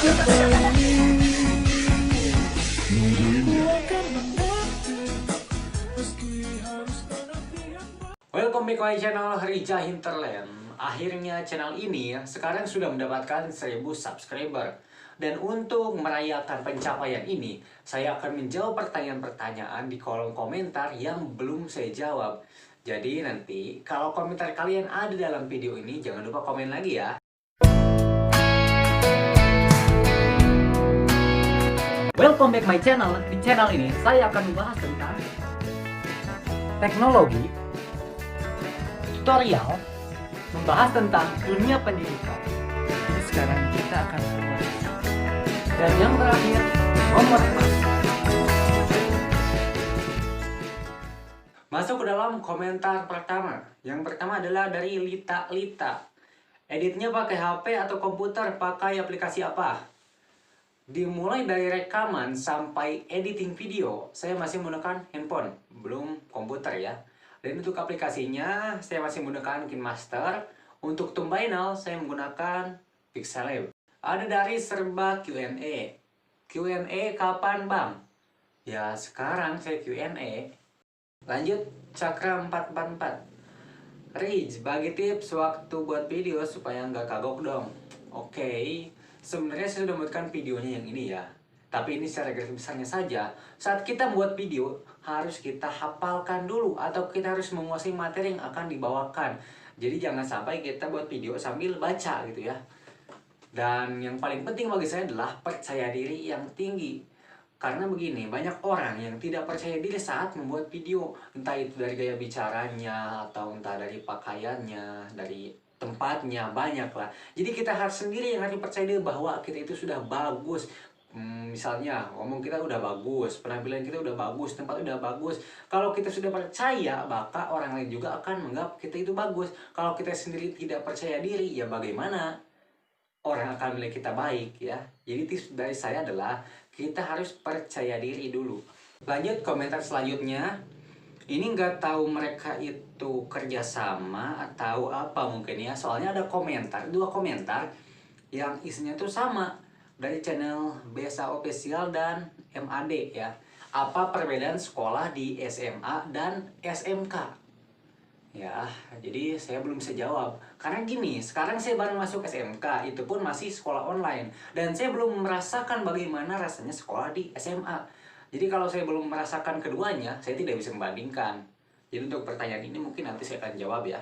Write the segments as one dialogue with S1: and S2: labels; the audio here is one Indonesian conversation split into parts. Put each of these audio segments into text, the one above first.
S1: Welcome back my channel Rija Hinterland. Akhirnya channel ini sekarang sudah mendapatkan 1000 subscriber. Dan untuk merayakan pencapaian ini, saya akan menjawab pertanyaan-pertanyaan di kolom komentar yang belum saya jawab. Jadi nanti kalau komentar kalian ada dalam video ini, jangan lupa komen lagi ya. Welcome back my channel. Di channel ini saya akan membahas tentang teknologi, tutorial, membahas tentang dunia pendidikan. Jadi sekarang kita akan mulai. Dan yang terakhir, memotivasi. Masuk ke dalam komentar pertama. Yang pertama adalah dari Lita Lita. Editnya pakai HP atau komputer, pakai aplikasi apa? Dimulai dari rekaman sampai editing video, saya masih menggunakan handphone, belum komputer ya. Dan untuk aplikasinya, saya masih menggunakan KineMaster. Untuk thumbnail, saya menggunakan Pixelab. Ada dari Serba Q&A. Q&A kapan bang? Ya sekarang saya Q&A. Lanjut, Cakra 444. Rij, bagi tips waktu buat video supaya nggak kagok dong. Oke, sebenarnya saya sudah membuatkan videonya yang ini ya. Tapi ini secara garis besarnya saja, saat kita membuat video, harus kita hafalkan dulu atau kita harus menguasai materi yang akan dibawakan. Jadi jangan sampai kita buat video sambil baca gitu ya. Dan yang paling penting bagi saya adalah percaya diri yang tinggi. Karena begini, banyak orang yang tidak percaya diri saat membuat video. Entah itu dari gaya bicaranya, atau entah dari pakaiannya, dari tempatnya, banyak lah. Jadi kita harus sendiri yang harus percaya diri bahwa kita itu sudah bagus. Misalnya ngomong kita udah bagus, penampilan kita udah bagus, tempat udah bagus. Kalau kita sudah percaya, maka orang lain juga akan menganggap kita itu bagus. Kalau kita sendiri tidak percaya diri, ya bagaimana orang akan menilai kita baik ya. Jadi tips dari saya adalah kita harus percaya diri dulu. Lanjut komentar selanjutnya. Ini nggak tahu mereka itu kerjasama atau apa mungkin ya. Soalnya ada komentar, 2 komentar yang isinya tuh sama. Dari channel Besa Official dan MAD ya. Apa perbedaan sekolah di SMA dan SMK? Ya, jadi saya belum bisa jawab. Karena gini, sekarang saya baru masuk SMK, itu pun masih sekolah online. Dan saya belum merasakan bagaimana rasanya sekolah di SMA. Jadi kalau saya belum merasakan keduanya, saya tidak bisa membandingkan. Jadi untuk pertanyaan ini mungkin nanti saya akan jawab ya.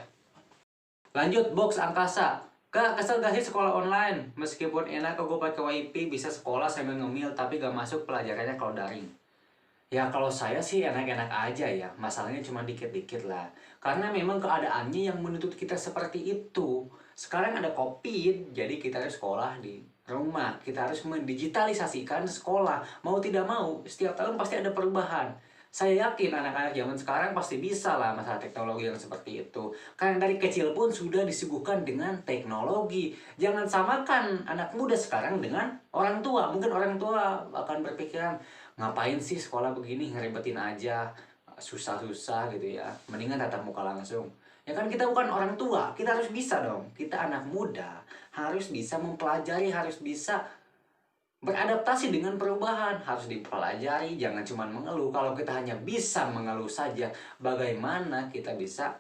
S1: Lanjut, Box Angkasa. Kak, kesel gak sih sekolah online? Meskipun enak gue pakai WiFi, bisa sekolah sambil ngemil, tapi gak masuk pelajarannya kalau daring. Ya kalau saya sih enak-enak aja ya, masalahnya cuma dikit-dikit lah. Karena memang keadaannya yang menuntut kita seperti itu. Sekarang ada COVID, jadi kita harus sekolah di rumah. Kita harus mendigitalisasikan sekolah. Mau tidak mau, setiap tahun pasti ada perubahan. Saya yakin anak-anak zaman sekarang pasti bisa lah masalah teknologi yang seperti itu. Karena dari kecil pun sudah disuguhkan dengan teknologi. Jangan samakan anak muda sekarang dengan orang tua. Mungkin orang tua akan berpikiran, ngapain sih sekolah begini, ngeribetin aja, susah-susah gitu ya. Mendingan tatap muka langsung. Ya kan kita bukan orang tua, kita harus bisa dong. Kita anak muda, harus bisa mempelajari, harus bisa beradaptasi dengan perubahan, harus dipelajari, jangan cuma mengeluh. Kalau kita hanya bisa mengeluh saja, bagaimana kita bisa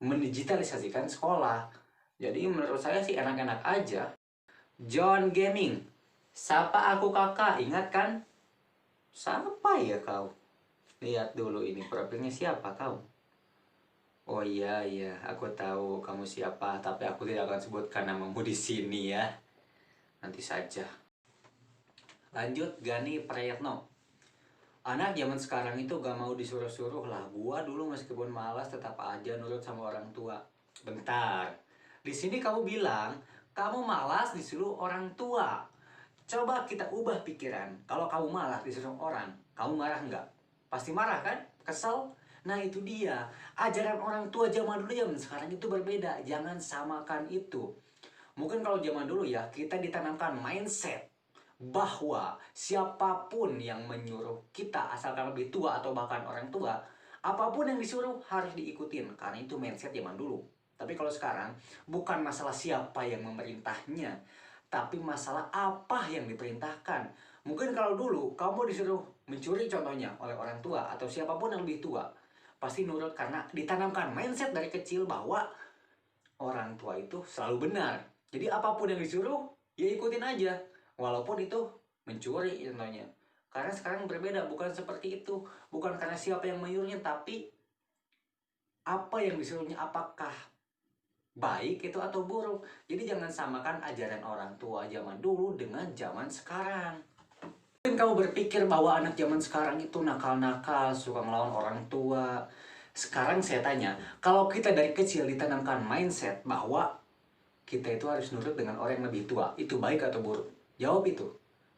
S1: mendigitalisasikan sekolah? Jadi menurut saya sih enak-enak aja. John Gaming, sapa aku kakak, ingat kan? Siapa ya kau? Lihat dulu ini profilnya, siapa kau? Oh iya, aku tahu kamu siapa, tapi aku tidak akan sebutkan namamu di sini ya. Nanti saja. Lanjut, Gani Prayetno. Anak zaman sekarang itu gak mau disuruh-suruh lah. Gua dulu meskipun malas tetap aja nurut sama orang tua. Bentar. Di sini kamu bilang kamu malas disuruh orang tua. Coba kita ubah pikiran. Kalau kamu malas disuruh orang, kamu marah nggak? Pasti marah kan? Kesel? Nah itu dia. Ajaran orang tua zaman dulu zaman sekarang itu berbeda. Jangan samakan itu. Mungkin kalau zaman dulu ya, kita ditanamkan mindset bahwa siapapun yang menyuruh kita, asalkan lebih tua atau bahkan orang tua, apapun yang disuruh harus diikutin. Karena itu mindset zaman dulu. Tapi kalau sekarang, bukan masalah siapa yang memerintahnya, tapi masalah apa yang diperintahkan. Mungkin kalau dulu kamu disuruh mencuri contohnya oleh orang tua atau siapapun yang lebih tua, pasti nurut karena ditanamkan mindset dari kecil bahwa orang tua itu selalu benar. Jadi apapun yang disuruh, ya ikutin aja. Walaupun itu mencuri contohnya. Karena sekarang berbeda, bukan seperti itu. Bukan karena siapa yang menyuruhnya, tapi apa yang disuruhnya, apakah baik itu atau buruk. Jadi jangan samakan ajaran orang tua zaman dulu dengan zaman sekarang. Mungkin kamu berpikir bahwa anak zaman sekarang itu nakal-nakal, suka ngelawan orang tua. Sekarang saya tanya, kalau kita dari kecil ditanamkan mindset bahwa kita itu harus nurut dengan orang yang lebih tua, itu baik atau buruk? Jawab itu.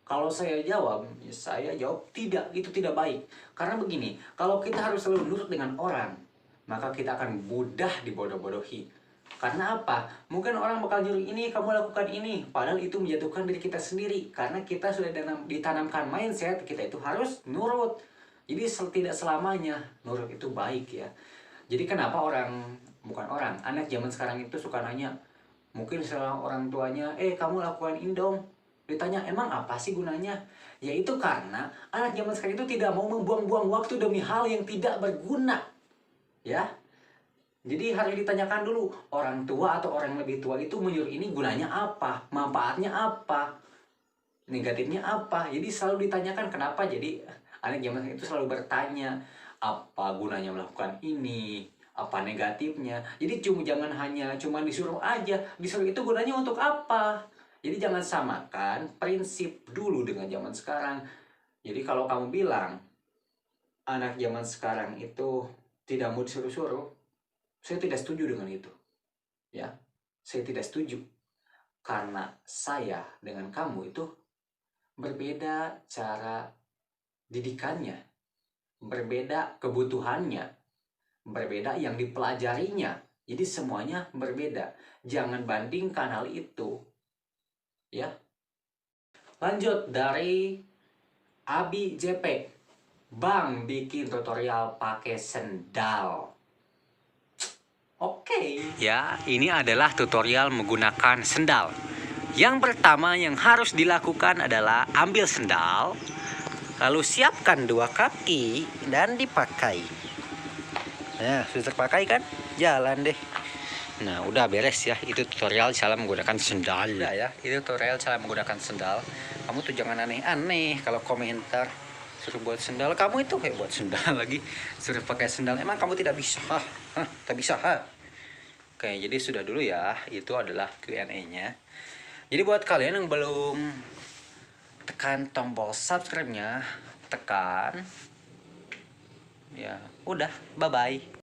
S1: Kalau saya jawab, ya saya jawab tidak, itu tidak baik. Karena begini, kalau kita harus selalu nurut dengan orang, maka kita akan mudah dibodoh-bodohi. Karena apa? Mungkin orang bakal nyuruh ini, kamu lakukan ini. Padahal itu menjatuhkan diri kita sendiri. Karena kita sudah ditanamkan mindset, kita itu harus nurut. Jadi tidak selamanya nurut itu baik ya. Jadi kenapa anak zaman sekarang itu suka nanya, mungkin seorang orang tuanya, kamu lakukan ini dong. Ditanya, emang apa sih gunanya? Ya itu karena anak zaman sekarang itu tidak mau membuang-buang waktu demi hal yang tidak berguna. Ya. Jadi harus ditanyakan dulu, orang tua atau orang yang lebih tua itu menyuruh ini gunanya apa? Manfaatnya apa? Negatifnya apa? Jadi selalu ditanyakan kenapa. Jadi anak zaman itu selalu bertanya, apa gunanya melakukan ini? Apa negatifnya? Jadi jangan hanya disuruh aja. Disuruh itu gunanya untuk apa? Jadi jangan samakan prinsip dulu dengan zaman sekarang. Jadi kalau kamu bilang anak zaman sekarang itu tidak mau disuruh-suruh, saya tidak setuju dengan itu. Ya, saya tidak setuju. Karena saya dengan kamu itu berbeda cara didikannya, berbeda kebutuhannya, berbeda yang dipelajarinya. Jadi semuanya berbeda. Jangan bandingkan hal itu. Ya. Lanjut dari Abi JP. Bang bikin tutorial pakai sendal. Oke. Ya, ini adalah tutorial menggunakan sendal. Yang pertama yang harus dilakukan adalah ambil sendal, lalu siapkan dua kaki dan dipakai. Nah, sudah terpakai kan? Jalan deh. Nah, udah beres ya. Itu tutorial cara menggunakan sendal. Udah ya, itu tutorial cara menggunakan sendal. Kamu tuh jangan aneh-aneh kalau komentar suruh buat sendal. Kamu itu kayak buat sendal lagi suruh pakai sendal. Emang kamu tidak bisa? Hah? Tak bisa, ha? Oke, jadi sudah dulu ya. Itu adalah Q&A-nya. Jadi buat kalian yang belum tekan tombol subscribe-nya, tekan. Ya, udah, bye-bye.